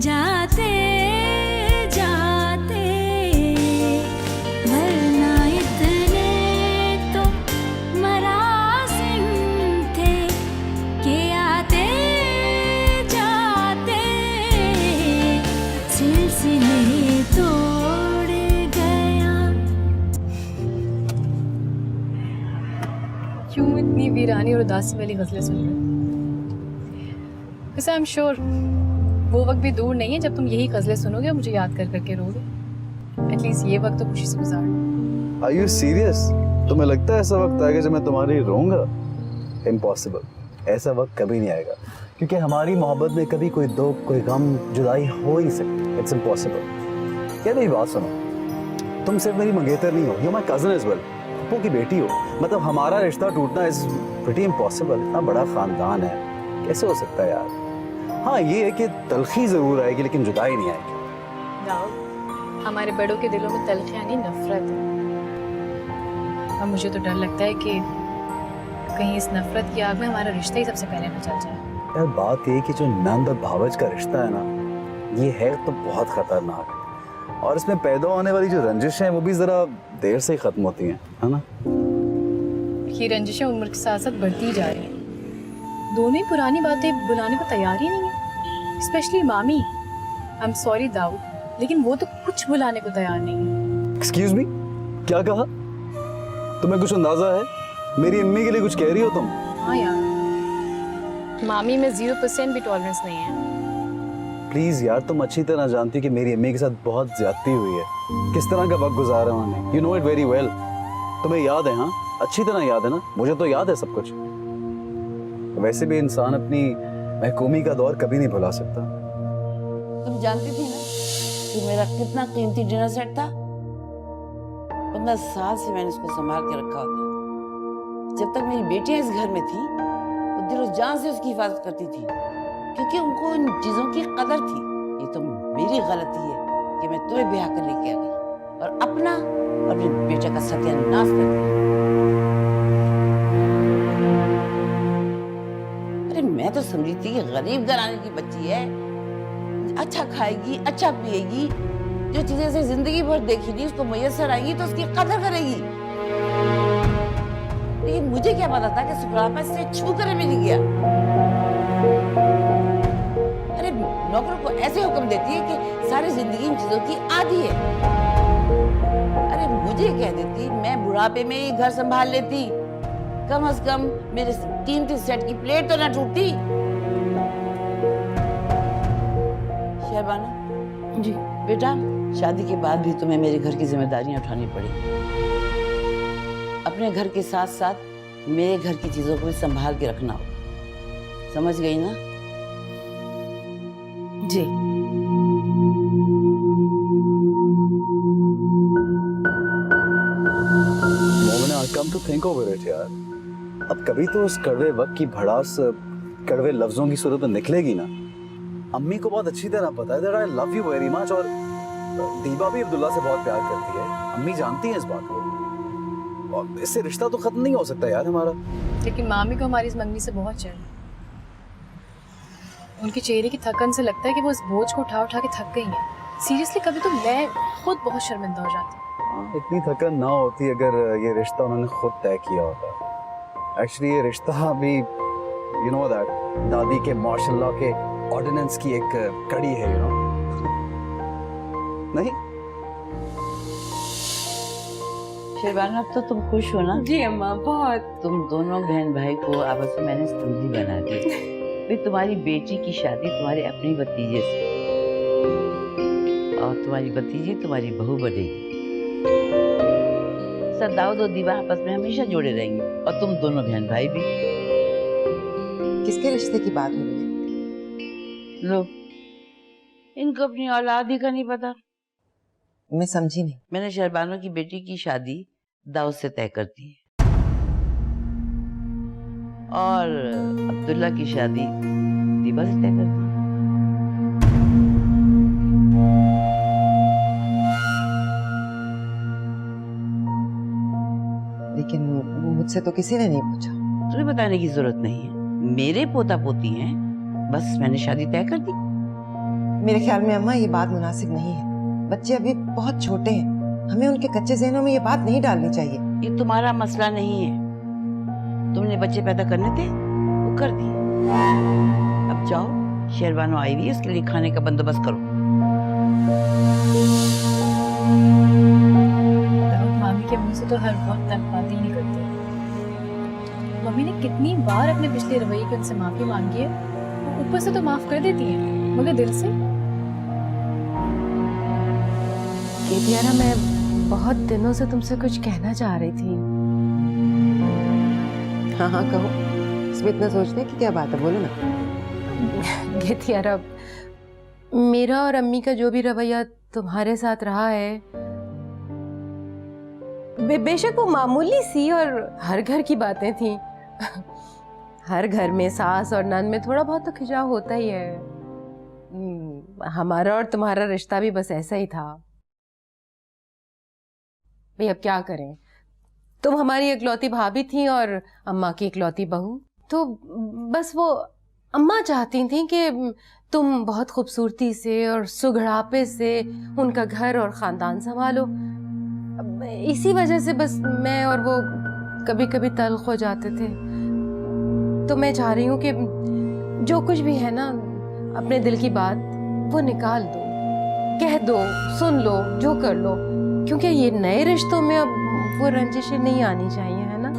जाते जाते, वरना इतने तो मरासिम थे कि आते जाते सिलसिले तोड़ गया। क्यों इतनी वीरानी और उदासी वाली गजलें सुन रहे हो? वैसे आई एम श्योर वो वक्त भी दूर नहीं है जब तुम यही गजलें सुनोगे और मुझे याद कर करके रोगे। एटलीस्ट ये वक्त तो खुशी से गुजारना। Are you serious? तुम्हें लगता है ऐसा वक्त आएगा जब मैं तुम्हारे लिए रोऊंगा? Impossible. ऐसा वक्त कभी नहीं आएगा, क्योंकि हमारी मोहब्बत में कभी कोई दुख, कोई गम, जुदाई हो ही नहीं सकती। It's impossible. क्या मेरी बात सुनो, तुम सिर्फ मेरी मंगेतर नहीं हो, you're my cousin as well. Pappu की बेटी हो, मतलब हमारा रिश्ता टूटना is pretty impossible. इतना बड़ा खानदान है, कैसे हो सकता है यार? हाँ ये है कि तलखी जरूर आएगी लेकिन जुदाई नहीं आएगी। दाऊद, हमारे बड़ों के दिलों में तलखी यानी नफरत है, और मुझे तो डर लगता है कि कहीं इस नफरत की आग में हमारा रिश्ता ही सबसे पहले न जल जाए। यार बात ये कि जो नंद और भावज का रिश्ता है ना, ये है तो बहुत खतरनाक है, और इसमें पैदा होने वाली जो रंजिशें हैं वो भी जरा देर से ही खत्म होती हैं, है ना? ये रंजिशें उम्र के साथ साथ बढ़ती जा रही हैं। दोनों ही पुरानी बातें बुलाने को तैयार ही नहीं है, स्पेशली मामी। आई एम सॉरी दाऊद, लेकिन वो तो कुछ बुलाने को तैयार नहीं है। एक्सक्यूज मी, क्या कहा? तुम्हें कुछ अंदाजा है? मेरी अम्मी के लिए कुछ कह रही हो तुम? हाँ यार, मामी में 0% भी टॉलरेंस नहीं है। प्लीज यार, तुम अच्छी तरह जानती हो कि मेरी अम्मी के साथ बहुत ज्यादती हुई है, किस तरह का वक्त गुजारा उन्होंने। You know it very well. तुम्हें याद है? हाँ अच्छी तरह याद है ना? मुझे तो याद है सब कुछ। वैसे भी इंसान अपनी महकूमी का दौर कभी नहीं भुला सकता। तुम जानती थी ना कि मेरा कितना कीमती डिनर सेट था? 15 साल से मैंने उसको संभाल के रखा होता। जब तक मेरी बेटियां इस घर में थी, वो दिलो जान से उसकी हिफाजत करती थी, क्योंकि उनको इन चीजों की कदर थी। ये तो मेरी गलती है कि मैं तुम्हें ब्याह कर लेके आ गई और अपने बेटे का सत्यानाश कर दिया। अरे मैं तो समझी थी कि गरीब घराने की बच्ची है, अच्छा खाएगी, अच्छा पिएगी, जो चीजें से जिंदगी भर देखी नहीं उसको मुयस्सर आएगी तो उसकी कदर करेगी। लेकिन मुझे क्या पता था कि सुखरापा इससे छू कर मिल गया। अरे नौकर को ऐसे हुक्म देती है कि सारी जिंदगी इन चीजों की आदी है। अरे मुझे कह देती मैं बुढ़ापे में ही घर संभाल लेती, कम से कम मेरे कीमती सेट की प्लेट तो ना टूटती। शहबाना जी बेटा, शादी के बाद भी तुम्हें मेरे घर की जिम्मेदारियां उठानी पड़ी। अपने घर के साथ साथ मेरे घर की चीजों को भी संभाल के रखना होगा, समझ गई ना? जी। Momina, I come to think over it यार, अब कभी तो उस कड़वे वक्त की भड़ास कड़वे लफ्जों की सूरत में निकलेगी ना। अम्मी को बहुत अच्छी तरह पता है that I love you very much, और दीबा भी अब्दुल्ला से बहुत प्यार करती है। अम्मी जानती हैं इस बात को, और इससे रिश्ता तो खत्म नहीं हो सकता यार हमारा। लेकिन मामी को हमारी इस मंगनी से बहुत चैन है। उनके चेहरे की थकन से लगता है कि वो इस बोझ को उठा उठा के थक गई हैं। सीरियसली कभी तो मैं खुद बहुत शर्मिंदा हो जाती हूँ। इतनी थकन ना होती अगर ये रिश्ता उन्होंने खुद तय किया होता। एक्चुअली ये रिश्ता भी यू नो दैट दादी के मार्शल लॉ के ऑर्डिनेंस की एक कड़ी है, यू नो। नहीं शहबाना, अब तो तुम खुश हो ना? जी अम्मा, बहुत। तुम दोनों बहन भाई को आपस में मैंने समझी बना दी। भाई तुम्हारी बेटी की शादी तुम्हारे अपनी भतीजे से, और तुम्हारी भतीजी तुम्हारी बहू बनेगी। सर दाऊद और दीवा आपस में हमेशा जुड़े रहेंगे, और तुम दोनों बहन भाई भी। किसके रिश्ते की बात हो रही है? लो, इनको अपनी औलाद ही का नहीं पता। मैं समझी नहीं। मैंने शहबानों की बेटी की शादी दाऊद से तय कर दी है, और अब्दुल्ला की शादी दीबा से तय कर दी। लेकिन मुझसे तो किसी ने नहीं पूछा। तुम्हें बताने की जरूरत नहीं है, मेरे पोता पोती हैं, बस मैंने शादी तय कर दी। मेरे ख्याल में अम्मा ये बात मुनासिब नहीं है। बच्चे अभी बहुत छोटे हैं, हमें उनके कच्चे ज़हनों में ये बात नहीं डालनी चाहिए। ये तुम्हारा मसला नहीं है, तुमने बच्चे पैदा करने थे वो कर दिए। अब जाओ, शेरवानो आई हुई है, उसके लिए खाने का बंदोबस्त करो। मामी के मुंह से तो हर वक्त बातें ही निकलती है। मम्मी ने कितनी बार अपने पिछले रवैये की उनसे माफी मांगी है, वो ऊपर से तो माफ कर देती है मगर दिल से। केतियारा, मैं बहुत दिनों से तुमसे कुछ कहना चाह रही थी। हाँ हाँ कहो, इसमें इतना सोचने की क्या बात है, बोलो ना। केतियारा, मेरा और अम्मी का जो भी रवैया तुम्हारे साथ रहा है, बेशक वो मामूली सी और हर घर की बातें थी। हर घर में सास और नंद में थोड़ा बहुत तो खिंचाव होता ही है। हमारा और तुम्हारा रिश्ता भी बस ऐसा ही था। भाई अब क्या करें, तुम हमारी इकलौती भाभी थी और अम्मा की इकलौती बहू, तो बस वो अम्मा चाहती थी कि तुम बहुत खूबसूरती से और सुघड़ापे से उनका घर और खानदान संभालो। इसी वजह से बस मैं और वो कभी कभी तल्ख हो जाते थे। तो मैं चाह रही हूँ कि जो कुछ भी है ना, अपने दिल की बात वो निकाल दो, कह दो, सुन लो, जो कर लो, क्योंकि ये नए रिश्तों में अब वो रंजिशें नहीं आनी चाहिए, है ना।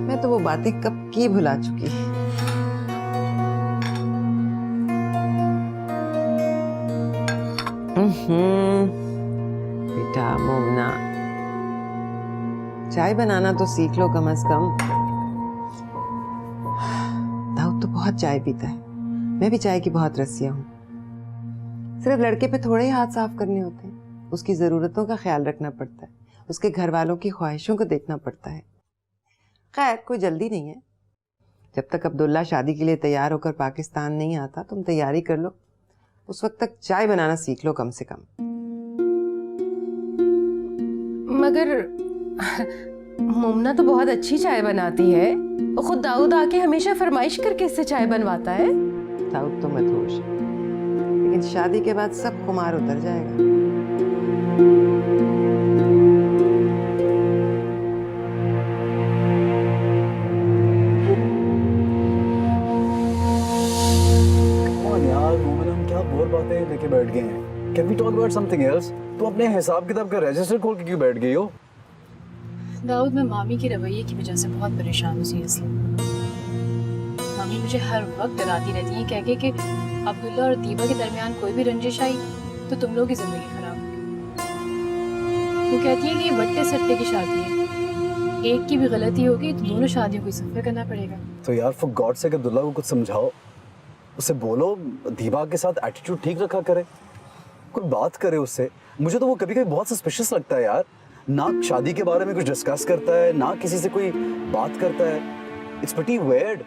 मैं तो वो बातें कब की भुला चुकी। बेटा मोमना, चाय बनाना तो सीख लो कम से कम। दाऊद तो बहुत चाय पीता है, मैं भी चाय की बहुत रसिया हूँ। सिर्फ लड़के पे थोड़े ही हाथ साफ करने होते हैं, उसकी ज़रूरतों का ख्याल रखना पड़ता है, उसके घर वालों की ख्वाहिशों को देखना पड़ता है। खैर कोई जल्दी नहीं है, जब तक अब्दुल्ला शादी के लिए तैयार होकर पाकिस्तान नहीं आता तुम तैयारी कर लो, उस वक्त तक चाय बनाना सीख लो कम से कम। मगर मोमना तो बहुत अच्छी चाय बनाती है, खुद दाऊद आके हमेशा फरमाइश करके इससे चाय बनवाता है। दाऊद तो मदहोश है, लेकिन शादी के बाद सब खुमार उतर जाएगा। बातें लेके बैठ गए हैं। Can we talk about something else? तो अपने हिसाब किताब का रजिस्टर खोल के क्यों बैठ गई हो? दाऊद, मैं मामी के रवैये की वजह से बहुत परेशान हूँ सीरियसली। मामी मुझे हर वक्त डराती रहती है कह के कि अब्दुल्ला और दीबा के दरमियान कोई भी रंजिश आई तो तुम लोगों की जिंदगी खराब होगी। वो कहती है कि ये बट्टे सट्टे की शादी है, एक की भी गलती होगी तो दोनों शादियों को सफर करना पड़ेगा। तो यार फॉर गॉड से अब्दुल्ला को कुछ समझाओ, उसे बोलो दीबा के साथ एटीट्यूड ठीक रखा करे, कोई बात करे उससे। मुझे तो वो कभी कभी बहुत सस्पिशियस लगता है यार, ना शादी के बारे में कुछ डिस्कस करता है, ना किसी से कोई बात करता है। It's pretty weird.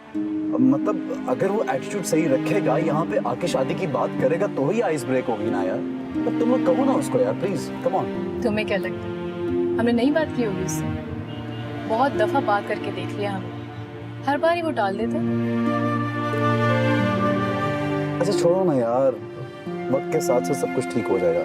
मतलब अगर वो एटीट्यूड सही रखेगा, यहाँ पे आके शादी की बात करेगा तो ही आइस ब्रेक होगी ना यार। तब तुम लोग कहो ना उसको यार, प्लीज कम ऑन। तुम्हें क्या लगता है हमने नहीं बात की होगी उससे? बहुत दफा बात करके देख लिया हमने, हर बार ही वो टाल देते। अच्छा छोड़ो ना यार, वक्त के साथ से सब कुछ ठीक हो जाएगा।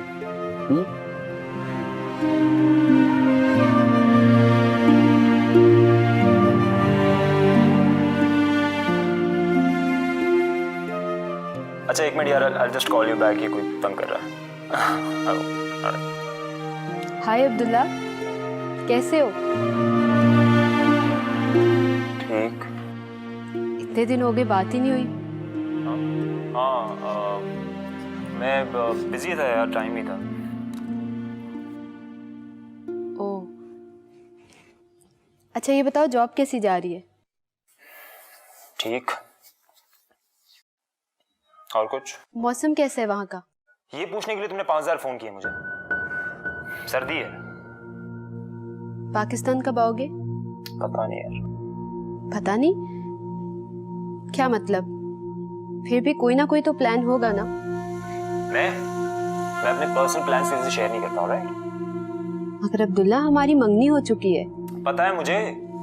अच्छा एक मिनट यार, I'll just call you back, ये कोई तंग कर रहा है। हाय अब्दुल्ला, कैसे हो? ठीक। इतने दिन हो गए, बात ही नहीं हुई। हाँ, मैं बिजी था यार, टाइम ही था। ओह, अच्छा ये बताओ जॉब कैसी जा रही है? ठीक। और कुछ? मौसम कैसा है वहाँ का? ये पूछने के लिए तुमने 5000 फोन किए मुझे। सर्दी है। पाकिस्तान कब आओगे? पता नहीं यार। पता नहीं? क्या मतलब? फिर भी कोई ना कोई तो प्लान होगा ना? मैं अपने पर्सनल प्लान से शेयर नहीं करता, ऑलराइट? मगर अब्दुल्ला, हमारी मंगनी हो चुकी है। पता है मुझे,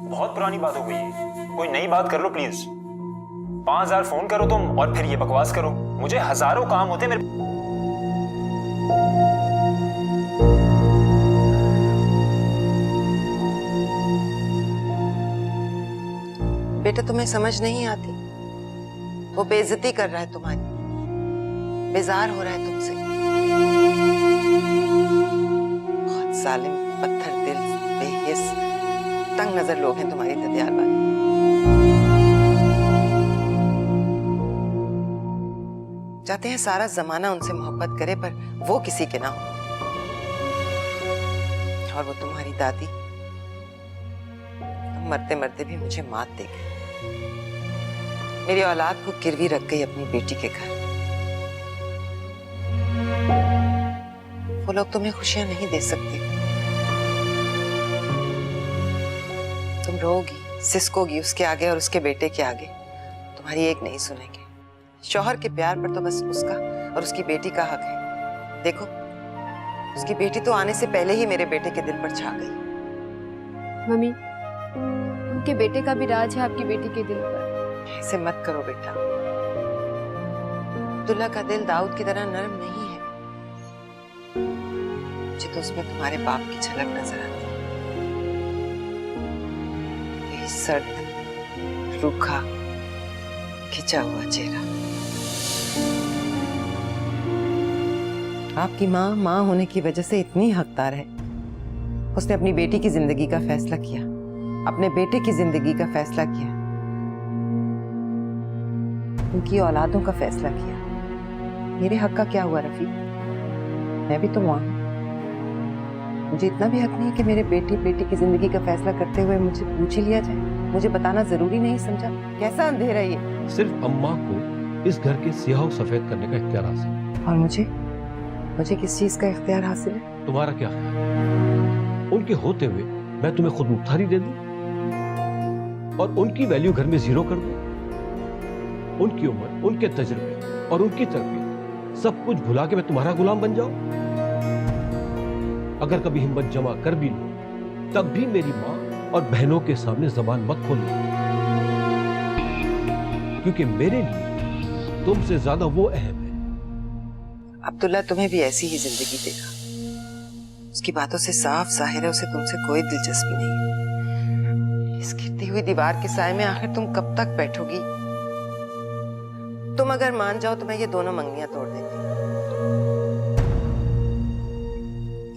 बहुत पुरानी बात हो गई है, कोई नई बात कर लो प्लीज। 5000 फोन करो तुम और फिर ये बकवास करो। मुझे हजारों काम होते मेरे। बेटा तुम्हें समझ नहीं आती, वो बेइज्जती कर रहा है तुम्हारी, बेजार हो रहा है तुमसे। बहुत जालिम, पत्थर दिल, बेहिस, तंग नजर लोग हैं तुम्हारी ददियार वाले। चाहते हैं सारा जमाना उनसे मोहब्बत करे पर वो किसी के ना हो। और वो तुम्हारी दादी मरते मरते भी मुझे मात दे गई, मेरी औलाद को गिरवी रख गई अपनी बेटी के घर। वो लोग तुम्हें खुशियां नहीं दे सकते। तुम रोगी, सिसकोगी उसके आगे और उसके बेटे के आगे, तुम्हारी एक नहीं सुनेंगे। शौहर के प्यार पर तो बस उसका और उसकी बेटी का हक है। देखो, उसकी बेटी तो आने से पहले ही मेरे बेटे के दिल पर छा गई। मम्मी, उनके बेटे का भी राज है आपकी बेटी के दिल पर। ऐसे मत करो बेटा, अब्दुल्ला का दिल दाऊद की तरह नरम नहीं है। मुझे तो उसमें तुम्हारे बाप की झलक नजर आती है। यही सर्द, रूखा, खिंचा हुआ चेहरा। आपकी माँ होने की वजह से इतनी हकदार है। उसने अपनी बेटी की जिंदगी का फैसला किया, अपने बेटे की जिंदगी का फैसला किया, उनकी औलादों का फैसला किया। मेरे हक का क्या हुआ रफी? मैं भी तो मां हूं। मुझे इतना भी हक नहीं कि मेरे बेटी की जिंदगी का फैसला करते हुए मुझे पूछ ही लिया जाए? मुझे बताना जरूरी नहीं समझा? कैसा अंधेरा ये? सिर्फ अम्मा को इस घर के सियाह सफेद करने का इख्तियार हासिल है। और मुझे किस चीज का इख्तियार हासिल है? तुम्हारा क्या ख्याल? उनके होते हुए मैं तुम्हें खुद मुख्तारी दे दूं और उनकी वैल्यू घर में जीरो कर दूं? उनकी उम्र, उनके तजुर्बे और उनकी तरबियत सब कुछ भुला के मैं तुम्हारा गुलाम बन जाऊं? अगर कभी हिम्मत जमा कर भी लो तब भी मेरी माँ और बहनों के सामने जबान मत खोलो, क्योंकि मेरे लिए तुमसे ज्यादा वो अहम है। अब्दुल्ला तुम्हें भी ऐसी ही जिंदगी देगा। उसकी बातों से साफ जाहिर है उसे तुमसे कोई दिलचस्पी नहीं है। इस गिरती हुई दीवार के साए में आखिर तुम कब तक बैठोगी? तुम अगर मान जाओ तो मैं ये दोनों मंगनियां तोड़ देती।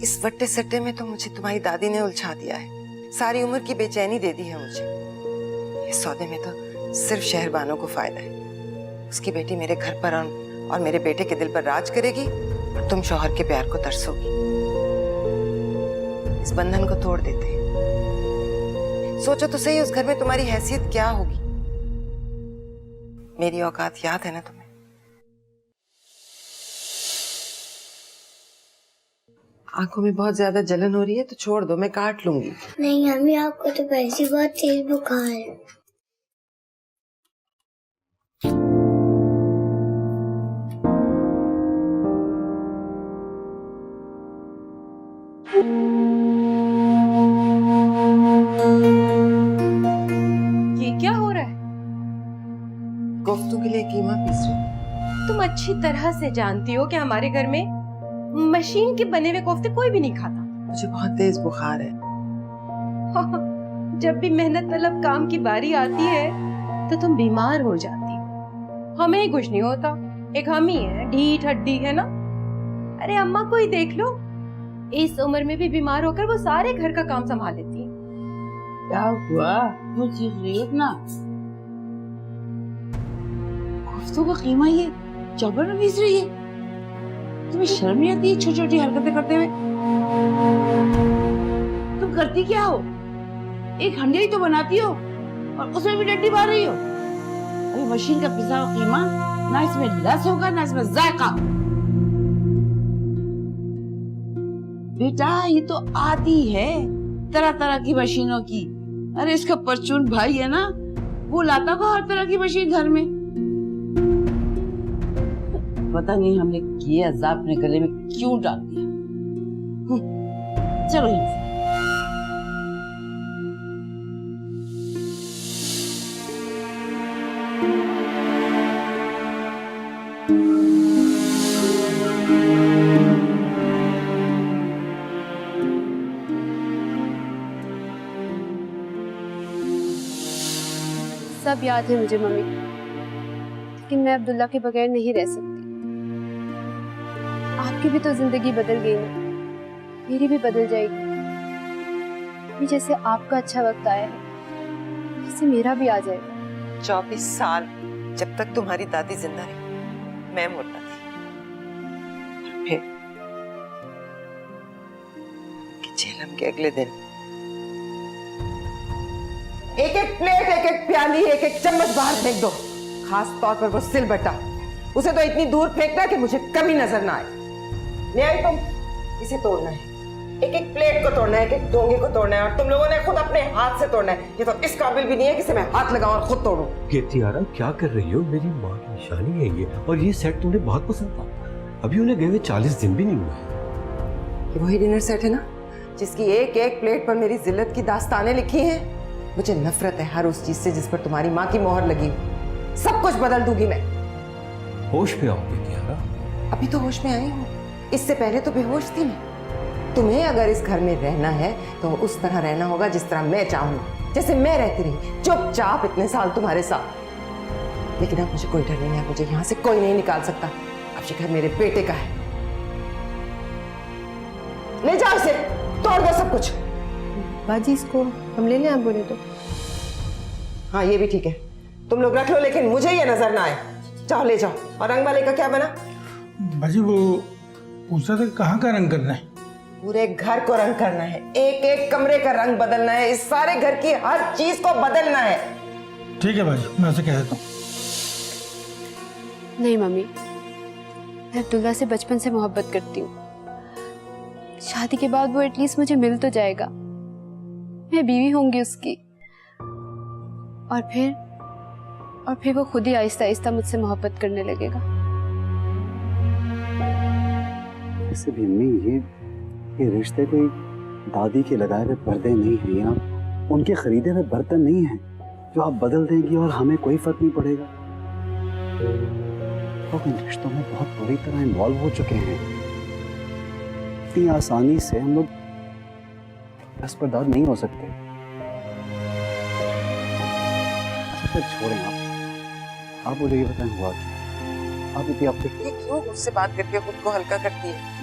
इस वट्टे सट्टे में तो मुझे तुम्हारी दादी ने उलझा दिया है, सारी उम्र की बेचैनी दे दी है मुझे। इस सौदे में तो सिर्फ शहरबानों को फायदा है। उसकी बेटी मेरे घर पर और मेरे बेटे के दिल पर राज करेगी और तुम शौहर के प्यार को तरसोगी। इस बंधन को तोड़ देते हैं। सोचो तो सही, उस घर में तुम्हारी हैसियत क्या होगी? मेरी औकात याद है ना तुम्हें? आंखों में बहुत ज्यादा जलन हो रही है तो छोड़ दो, मैं काट लूंगी। नहीं अम्मी, आपको तो वैसे ही बहुत तेज बुखार है। ये क्या हो रहा है? कोफ्तों के लिए कीमा पीस रही हूँ। तुम अच्छी तरह से जानती हो कि हमारे घर में मशीन के बने हुए कोफ्ते कोई भी नहीं खाता। मुझे बहुत तेज बुखार है। जब भी मेहनत तलब काम की बारी आती है तो तुम बीमार हो जाती हो। हमें ही कुछ नहीं होता, एक हम ही है, ढीठ हड्डी है ना। अरे अम्मा को ही देख लो, इस उम्र में भी बीमार होकर वो सारे घर का काम संभाल लेती है। क्या हुआ? क्यों चीख रही हो इतना? कोफ्तों का कीमा ये चौपर में पीस रही है? तुम्हें शर्म नहीं आती छोटी छोटी हरकतें करते हुए? तुम करती क्या हो? एक हंडी तो बनाती हो और उसमें भी डंडी मार रही हो। अभी मशीन का पिसा हुआ कीमा ना इसमें लस होगा ना इसमें जायका। बेटा ये तो आती है तरह तरह की मशीनों की। अरे इसका परचून भाई है ना, वो लाता को हर तरह की मशीन घर में। पता नहीं हमने ये अजाब अपने गले में क्यों डाल दिया। चलो यहाँ से। सब याद है मुझे मम्मी, लेकिन मैं अब्दुल्ला के बगैर नहीं रह सकती। आपकी भी तो जिंदगी बदल गई ना, मेरी भी बदल जाएगी। अभी जैसे आपका अच्छा वक्त आया है, वैसे मेरा भी आ जाएगा। 24 साल जब तक तुम्हारी दादी जिंदा रही, मैं मुर्दा थी। फिर कि झेलम के अगले दिन एक एक प्लेट, एक एक प्याली, एक एक चम्मच बाहर फेंक दो। खास तौर पर वो सिलबट्टा, उसे तो इतनी दूर फेंकना कि मुझे कभी नजर ना आए। ले आई तुम, इसे तोड़ना है। एक एक प्लेट को तोड़ना है, एक एक डोंगे को तोड़ना है, और तुम लोगों ने खुद अपने हाथ से तोड़ना है। ये तो इस काबिल भी नहीं है कि मैं हाथ लगाऊं और खुद तोड़ूं। ये तियारा क्या कर रही हो? मेरी माँ की निशानी है ये, और ये सेट तुम्हें बहुत पसंद था। अभी उन्हें गए हुए 40 दिन भी नहीं हुए। ये वही डिनर सेट है ना जिसकी एक एक प्लेट पर मेरी जिल्लत की दास्तानें लिखी हैं। मुझे नफरत है हर उस चीज से जिस पर तुम्हारी माँ की मोहर लगी। सब कुछ बदल दूंगी मैं। होश पे आओगे तियारा? अभी तो होश में आई हूँ, इससे पहले तो बेहोश थी मैं। तुम्हें अगर इस घर में रहना है तो उस तरह रहना होगा जिस तरह मैं चाहूँ, जैसे मैं रहती रही चुपचाप इतने साल तुम्हारे साथ। लेकिन अब मुझे कोई डर नहीं है, मुझे यहाँ से कोई नहीं निकाल सकता। अब ये घर मेरे बेटे का है। ले जाओ इसे, तोड़ दो सब कुछ। बाजी इसको हम ले लें, आप बोले तो। हाँ ये भी ठीक है, तुम लोग रख लो, लेकिन मुझे ये नजर ना आए। जाओ ले जाओ। और रंग वाले का क्या बना? बाजी वो पूछा था कहाँ का रंग करना है? पूरे घर को रंग करना है, एक एक कमरे का रंग बदलना है, इस सारे घर की हर चीज को बदलना है। ठीक है बाजी, मैं उसे कह देता हूँ। नहीं मम्मी, मैं अब्दुल्ला से बचपन से मोहब्बत करती हूँ। शादी के बाद वो एटलीस्ट मुझे मिल तो जाएगा, मैं बीवी होंगी उसकी। और फिर वो खुद ही आहिस्ता आहिस्ता मुझसे मोहब्बत करने लगेगा। वैसे भी अम्मी, ये रिश्ते कोई दादी के लगाए हुए पर्दे नहीं हैं, या उनके खरीदे हुए बर्तन नहीं हैं जो आप बदल देंगी और हमें कोई फर्क नहीं पड़ेगा। तो इन रिश्तों में बहुत बुरी तरह इन्वॉल्व हो चुके हैं। इतनी आसानी से हम लोग असरदार नहीं हो सकते। अच्छा छोड़ें आप मुझे ये बताएं हुआ क्या? आप इतनी आपके क्यों मुझसे बात करके खुद को हल्का करती है?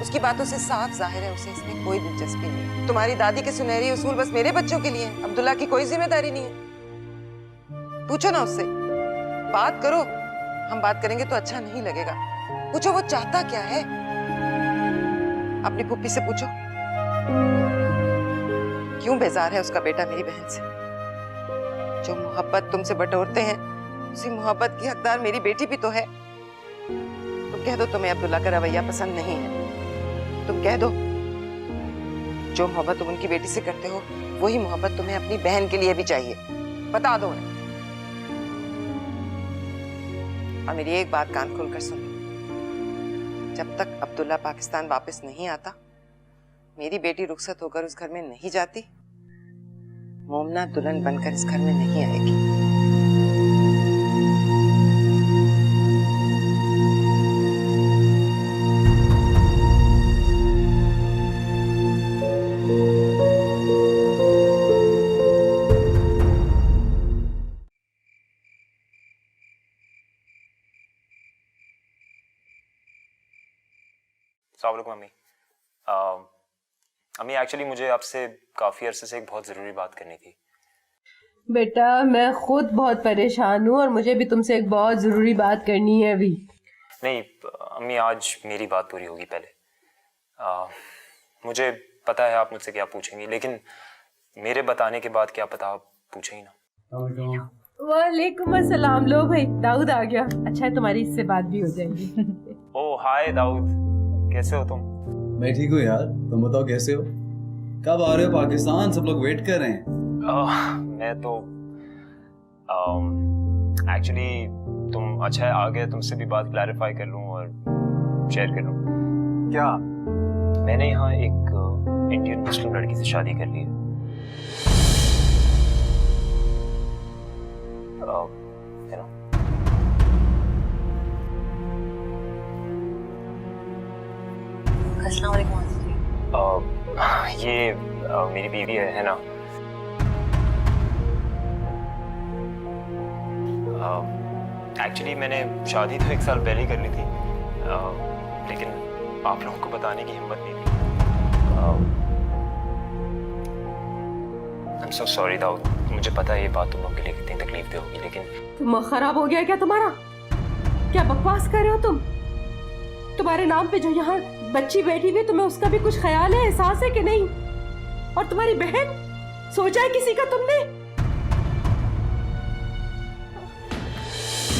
उसकी बातों से साफ जाहिर है उसे इसमें कोई दिलचस्पी नहीं। तुम्हारी दादी के सुनहरी उसूल बस मेरे बच्चों के लिए हैं, अब्दुल्ला की कोई जिम्मेदारी नहीं है। पूछो ना उससे, बात करो। हम बात करेंगे तो अच्छा नहीं लगेगा। पूछो वो चाहता क्या है। अपनी पुप्पी से पूछो क्यों बेजार है उसका बेटा मेरी बहन से। जो मोहब्बत तुमसे बटोरते हैं उसी मोहब्बत की हकदार मेरी बेटी भी तो है। तुम कह दो तुम्हें अब्दुल्ला का रवैया पसंद नहीं है, तुम कह दो जो मोहब्बत तुम उनकी बेटी से करते हो वही मोहब्बत तुम्हें अपनी बहन के लिए भी चाहिए। बता दो उन्हें। और मेरी एक बात कान खोलकर सुन, जब तक अब्दुल्ला पाकिस्तान वापस नहीं आता, मेरी बेटी रुखसत होकर उस घर में नहीं जाती, मोमना दुल्हन बनकर इस घर में नहीं आएगी। अस्सलाम वालेकुम अम्मी। अम्मी एक्चुअली मुझे आपसे काफ़ी अरसे से एक बहुत ज़रूरी बात करनी थी। बेटा मैं खुद बहुत परेशान हूँ और मुझे भी तुमसे एक बहुत जरूरी बात करनी है अभी। नहीं अम्मी, आज मेरी बात पूरी होगी पहले। मुझे पता है आप मुझसे क्या पूछेंगी, लेकिन मेरे बताने के बाद क्या पता आप पूछे ही ना। वालेकुम अस्सलाम। लो भाई दाऊद आ गया। अच्छा है तुम्हारी इससे बात भी हो जाएगी। ओह हाय दाऊद, कैसे हो तुम? मैं ठीक हूँ यार, तुम बताओ कैसे हो? कब आ रहे हो पाकिस्तान? सब लोग वेट कर रहे हैं। मैं तो एक्चुअली तुम अच्छा है आ गए, तुमसे भी बात क्लैरिफाई कर लूँ और शेयर कर लूँ। क्या? मैंने यहाँ एक इंडियन मुस्लिम लड़की से शादी कर ली है। ये मेरी बीवी है ना। एक्चुअली मैंने शादी तो 1 साल पहले ही कर ली थी, लेकिन आप लोगों को बताने की हिम्मत नहीं थी। I am so sorry Dawood, मुझे पता है ये बात तुम लोगों के लिए कितनी तकलीफ दे होगी, लेकिन दिमाग खराब हो गया क्या तुम्हारा? क्या बकवास कर रहे हो तुम? तुम्हारे नाम पे जो यहाँ बच्ची बैठी हुई, तुम्हें उसका भी कुछ ख्याल है, एहसास है कि नहीं? और तुम्हारी बहन, सोचा है किसी का तुमने?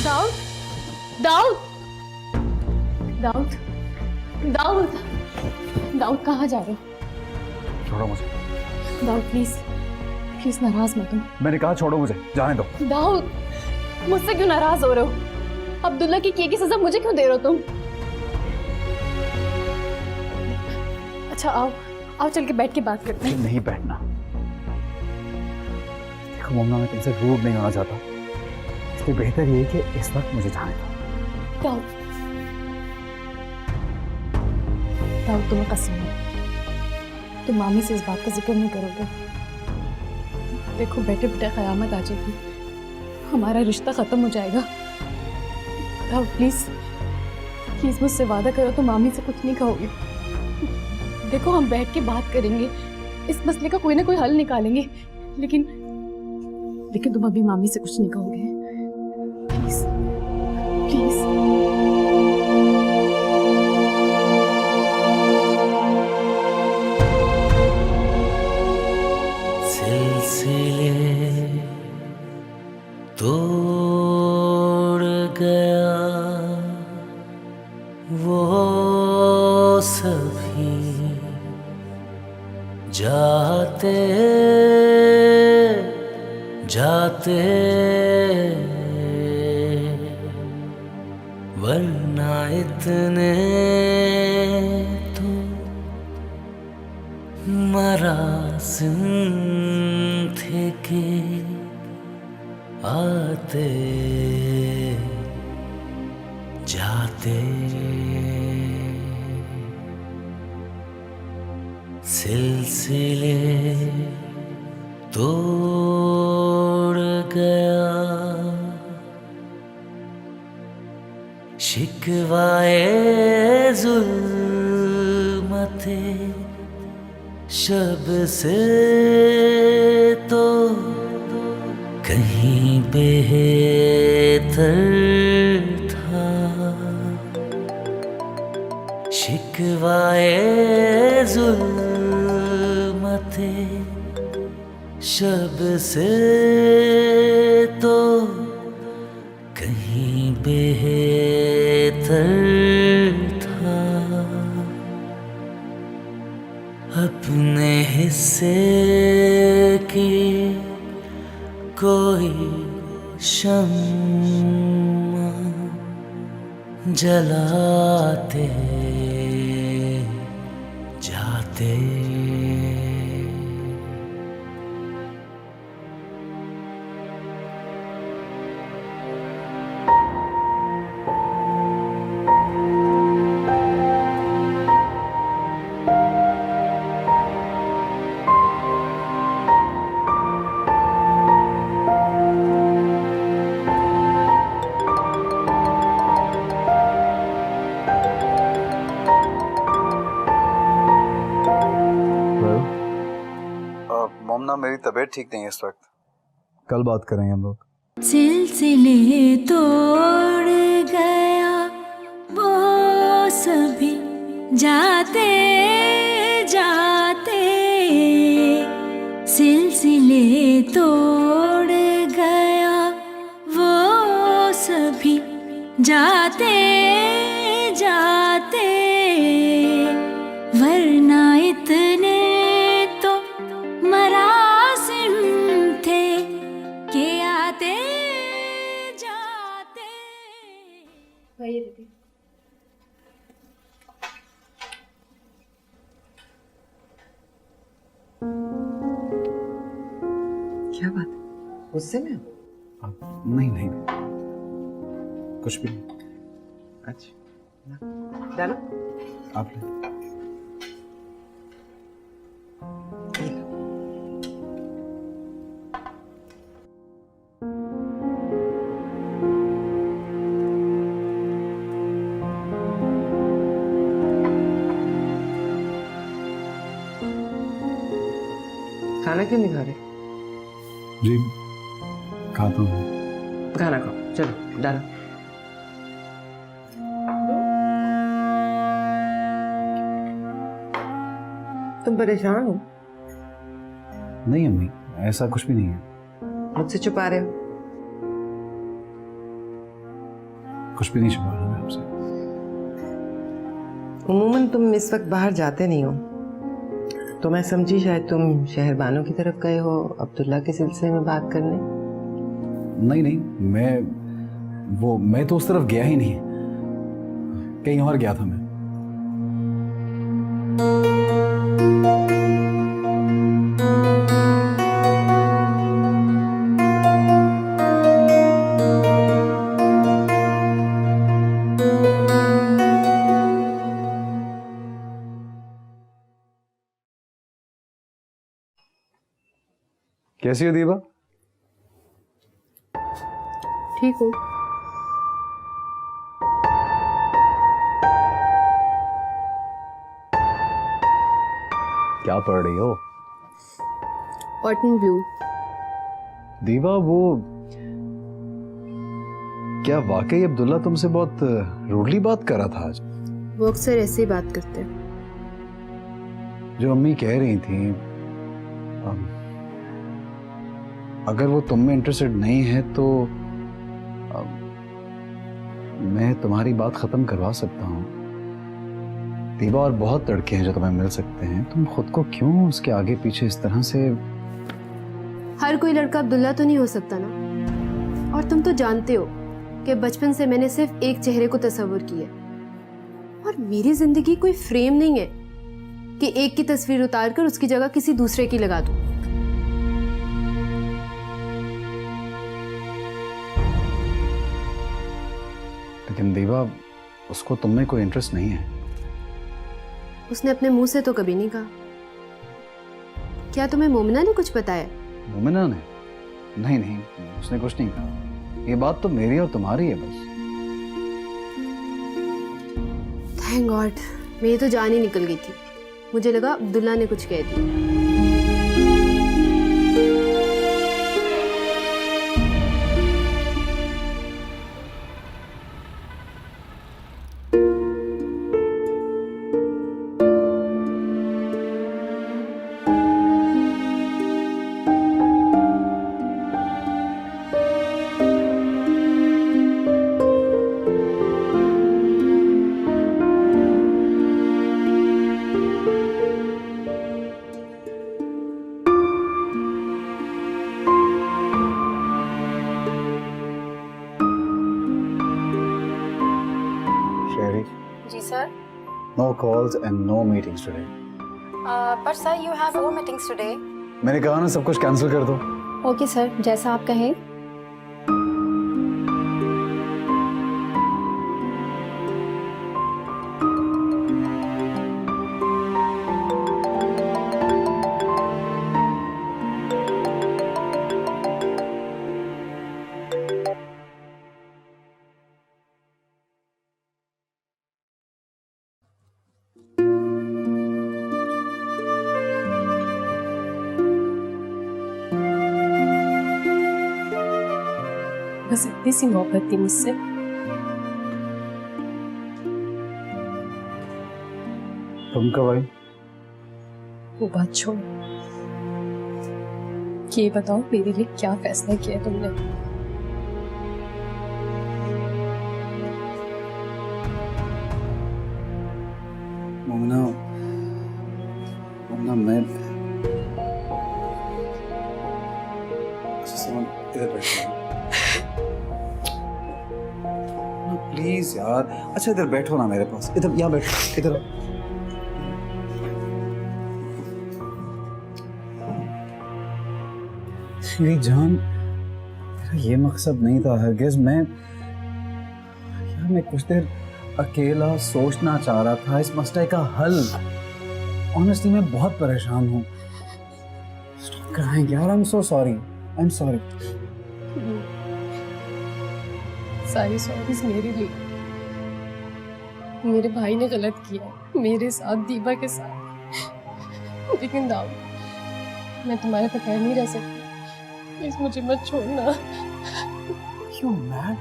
दाऊद, दाऊद, दाऊद, दाऊद, दाऊद कहाँ जा रहे हो? छोड़ो मुझे। दाऊद प्लीज, प्लीज नाराज मत हो। मैंने कहा छोड़ो मुझे, जाने दो। दाऊद, मुझसे क्यों नाराज हो रहे हो? अब्दुल्ला की किए की सजा मुझे क्यों दे रहे हो तुम? अच्छा आओ, आओ चल के बैठ के बात करते हैं। नहीं बैठना। देखो मम्मा, मैं तुमसे रूड नहीं होना चाहता, इसलिए बेहतर ये है कि इस वक्त मुझे जाने दो। दाऊद, दाऊद तुम्हें कसम है, तुम मामी से इस बात का जिक्र नहीं करोगे। देखो बैठे बैठे क़यामत आ जाएगी, हमारा रिश्ता खत्म हो जाएगा। दाऊद प्लीज, प्लीज मुझसे वादा करो, तुम मामी से कुछ नहीं कहोगे। देखो हम बैठ के बात करेंगे, इस मसले का कोई ना कोई हल निकालेंगे, लेकिन तुम अभी मामी से कुछ नहीं कहोगे। Please, please. सिलसिले तोड़ गया वो सभी जाते जाते, वरना इतने तो मरासिम थे कि आते जाते। सिलसिले तोड़ गया शिकवाए जुल्मते शब से तो कहीं बेहतर था। शिकवाए जुल्मते शब से तो कहीं बेहतर था। अपने हिस्से की कोई शम्मा जलाते जाते। मोमना, मेरी तबीयत ठीक नहीं है इस वक्त, कल बात करेंगे हम लोग। सिलसिले तोड़ गया वो सभी जाते जाते। सिलसिले तोड़ गया वो सभी जाते जाते, वरना इतने तो मरासिम थे के आते जाते। क्या बात है, गुस्से में हो? नहीं नहीं, कुछ भी नहीं। अच्छा डालो। आप ले। खाना क्यों नहीं खा रहे? जी खाता हूँ। खाना खाओ, चलो डालो। तुम परेशान हो? नहीं अम्मी, ऐसा कुछ भी नहीं है। मुझसे छुपा रहे हो? कुछ भी नहीं छुपा रहा मैं आपसे। उम्मूमन तुम इस वक्त बाहर जाते नहीं हो, तो मैं समझी शायद तुम शहरबानों की तरफ गए हो अब्दुल्ला के सिलसिले में बात करने। नहीं नहीं, मैं तो उस तरफ गया ही नहीं, कहीं और गया था मैं। कैसी हो दीपा? ठीक हूँ। क्या पढ़ रही हो? Orton blue. दीपा वो क्या वाकई अब्दुल्ला तुमसे बहुत रूडली बात कर रहा था आज? वो अक्सर ऐसे ही बात करते हैं। जो अम्मी कह रही थी, अगर वो तुम में इंटरेस्टेड नहीं है तो मैं तुम्हारी बात खत्म करवा सकता हूँ। दीपा और बहुत लड़के हैं जो तुम्हें मिल सकते हैं, तुम खुद को क्यों उसके आगे पीछे इस तरह से? हर कोई लड़का अब्दुल्ला तो नहीं हो सकता ना। और तुम तो जानते हो कि बचपन से मैंने सिर्फ एक चेहरे को तस्वीर किया, और मेरी जिंदगी कोई फ्रेम नहीं है कि एक की तस्वीर उतार कर उसकी जगह किसी दूसरे की लगा दूं। लेकिन दीपा, उसको तुम में कोई इंटरेस्ट नहीं है। उसने अपने मुंह से तो कभी नहीं कहा। क्या तुम्हें मोमिना ने कुछ बताया? मोमिना ने? नहीं नहीं, उसने कुछ नहीं कहा। ये बात तो मेरी और तुम्हारी है बस। थैंक गॉड, मेरी तो जान ही निकल गई थी। मुझे लगा अब्दुल्ला ने कुछ कह दिया। जी sir. No calls and no meetings today. पर sir you have 4 meetings today. मैंने कहा ना सब कुछ कैंसिल कर दो। ओके सर, जैसा आप कहें। बस इतनी सी मोहब्बत थी मुझसे। तुम कब आई? वो बात छोड़, ये बताओ मेरे लिए क्या फैसला किया तुमने? मोमिना, मैं इधर बैठो प्लीज यार। अच्छा इधर बैठो ना मेरे पास, इधर यहाँ बैठो, इधर। मेरी जान, मेरा ये मकसद नहीं था हरगिज़। मैं कुछ देर अकेला सोचना चाह रहा था इस मसले का हल। ऑनेस्टली मैं बहुत परेशान हूँ। स्टॉप कराएं यार। आई am so sorry, I am sorry. सारी सॉरीज मेरे लिए। मेरे भाई ने गलत किया मेरे साथ, दीपा के साथ। लेकिन दाऊद, मैं तुम्हारे बगैर नहीं रह सकती, प्लीज मुझे मत छोड़ना। क्यों मैड?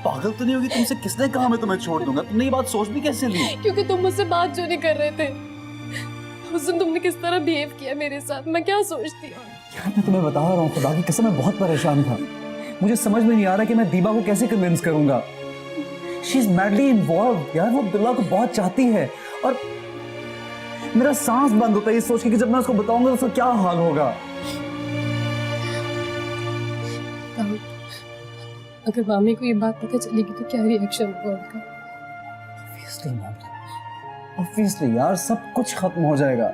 पागल तो नहीं होगी? तुमसे किसने कहा मैं तुम्हें छोड़ दूंगा? तुमने ये बात सोच भी कैसे ली? क्योंकि तुम मुझसे बात जो नहीं कर रहे थे। उस दिन तुमने किस तरह बिहेव किया मेरे साथ, मैं क्या सोचती। यार मैं तुम्हें बता रहा हूँ, खुदा की कसम मैं बहुत परेशान था। मुझे समझ में नहीं आ रहा कि मैं दीबा को कैसे कन्विंस करूंगा। शी इज मैडली इन्वॉल्व यार, वो अब्दुल्ला को बहुत चाहती है और मेरा सांस बंद होता है ये सोच के कि जब मैं उसको बताऊंगा तो उसका क्या हाल होगा। अगर मामी को ये बात पता चलेगी तो क्या रिएक्शन होगा उनका? ऑब्वियसली यार सब कुछ खत्म हो जाएगा।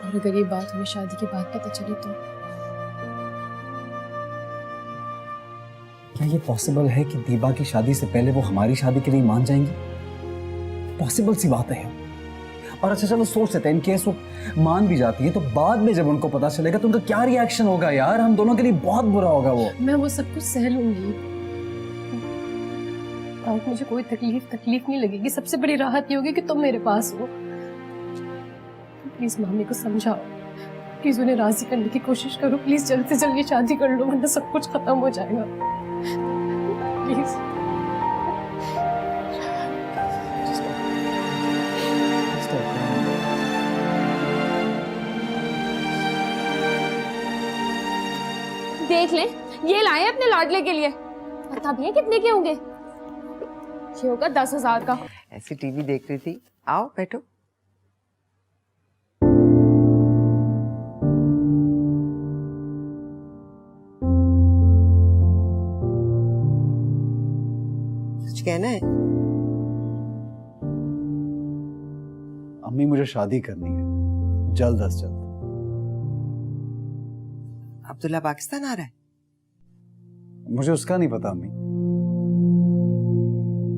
और अगर ये बात हमें शादी के बाद पता चले तो? क्या ये पॉसिबल है कि दीबा की शादी से पहले वो हमारी शादी के लिए मान जाएंगी? पॉसिबल सी बात है। और अच्छा चलो सोच लेते हैं, इन केस वो मान भी जाती है तो बाद में जब उनको पता चलेगा तो उनका क्या रिएक्शन होगा यार? हम दोनों के लिए बहुत बुरा होगा वो। मैं वो सब कुछ सह लूंगी और मुझे कोई तकलीफ नहीं लगेगी। सबसे बड़ी राहत ये होगी कि तुम मेरे पास हो। प्लीज मामी को समझाओ, प्लीज उन्हें राजी करने की कोशिश करो। प्लीज जल्द से जल्द ये शादी कर लो वरना सब कुछ खत्म हो जाएगा। प्लीज देख ले, ये लाए अपने लाडले के लिए। पता भी है कितने के होंगे? ये होगा 10,000 का। ऐसी टीवी देख रही थी, आओ बैठो। कुछ कहना है? अम्मी मुझे शादी करनी है जल्द अज जल्द। अब्दुल्ला पाकिस्तान आ रहा है? मुझे उसका नहीं पता अम्मी,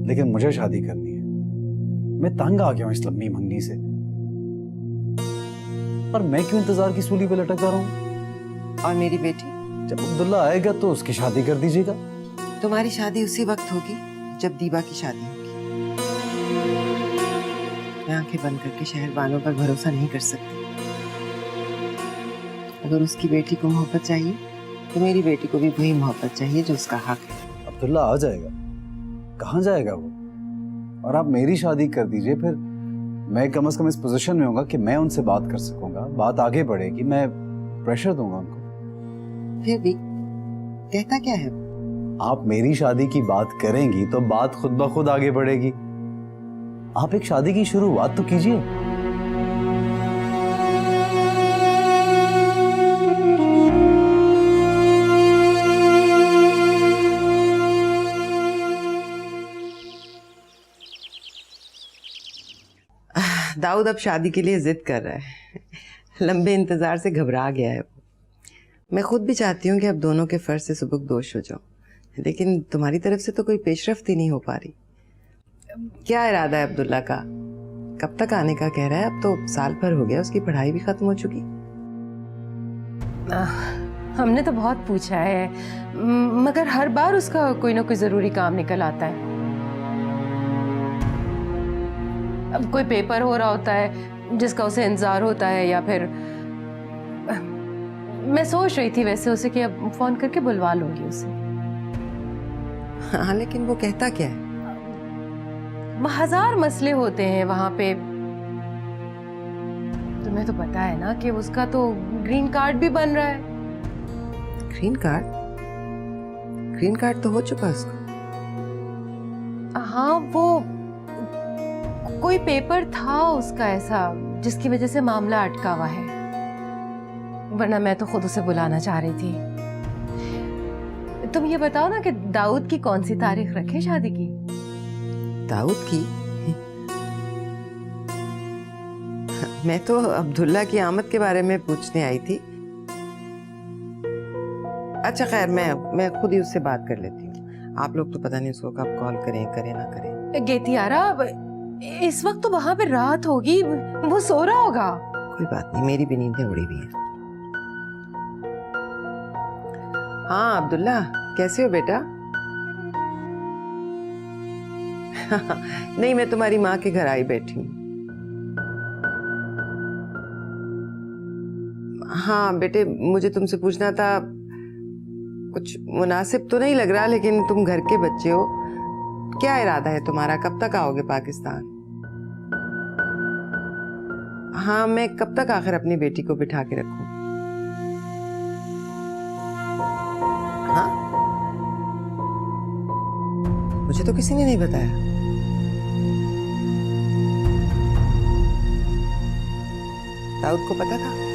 लेकिन मुझे शादी करनी है। मैं तंग आ गया हूं इस लंबी मंगनी से। पर मैं क्यों इंतजार की सूली पे लटकता रहूं? और मेरी बेटी? जब अब्दुल्ला आएगा तो उसकी शादी कर दीजिएगा। तुम्हारी शादी उसी वक्त होगी जब दीबा की शादी होगी। मैं आंखें बंद करके शहर वालों पर भरोसा नहीं कर सकती। अगर उसकी बेटी को मोहब्बत चाहिए तो मेरी बेटी को भी वही मोहब्बत चाहिए जो उसका हक है। अब्दुल्ला आ जाएगा, कहाँ जाएगा वो? और आप मेरी शादी कर दीजिए, फिर मैं कम से कम इस पोजीशन में होऊंगा कि मैं उनसे बात कर सकूंगा, बात आगे बढ़ेगी, मैं प्रेशर दूंगा उनको। फिर भी कहता क्या है? आप मेरी शादी की बात करेंगी तो बात खुद ब खुद आगे बढ़ेगी। आप एक शादी की शुरुआत तो कीजिए। दाऊद अब शादी के लिए जिद कर रहा है। लंबे इंतजार से घबरा गया है। मैं खुद भी चाहती हूँ कि अब दोनों के फर्ज से सुबुकदोश हो जाओ, लेकिन तुम्हारी तरफ से तो कोई पेशरफ्त ही नहीं हो पा रही। क्या इरादा है अब्दुल्ला का? कब तक आने का कह रहा है? अब तो साल भर हो गया, उसकी पढ़ाई भी खत्म हो चुकी। हमने तो बहुत पूछा है, मगर हर बार उसका कोई ना कोई जरूरी काम निकल आता है। अब कोई पेपर हो रहा होता है जिसका उसे इंतजार होता है, या फिर मैं सोच रही थी वैसे उसे कि अब फोन करके बुलवा लूंगी उसे। हाँ, लेकिन वो कहता क्या है? 1000 मसले होते हैं वहां पे। तुम्हें तो पता है ना कि उसका तो ग्रीन कार्ड भी बन रहा है। Green card? ग्रीन कार्ड तो हो चुका उसका। हाँ, वो कोई पेपर था उसका ऐसा जिसकी वजह से मामला अटका हुआ है, वरना मैं तो खुद उसे बुलाना चाह रही थी। तुम ये बताओ ना कि दाऊद की कौन सी तारीख रखे शादी की? दाऊद की? मैं तो अब्दुल्ला की आमद के बारे में पूछने आई थी। अच्छा खैर, मैं खुद ही उससे बात कर लेती हूँ। आप लोग तो पता नहीं उसको कब कॉल करें ना करें। गेतियारा, इस वक्त तो वहां पे रात होगी, वो सो रहा होगा। कोई बात नहीं, मेरी भी नींदें उड़ी हुई है। हाँ अब्दुल्ला, कैसे हो बेटा? नहीं, मैं तुम्हारी माँ के घर आई बैठी हूँ। हाँ बेटे, मुझे तुमसे पूछना था, कुछ मुनासिब तो नहीं लग रहा, लेकिन तुम घर के बच्चे हो, क्या इरादा है तुम्हारा? कब तक आओगे पाकिस्तान? हाँ, मैं कब तक आखिर अपनी बेटी को बिठा के रखूं? हाँ, मुझे तो किसी ने नहीं बताया। दाऊद को पता था?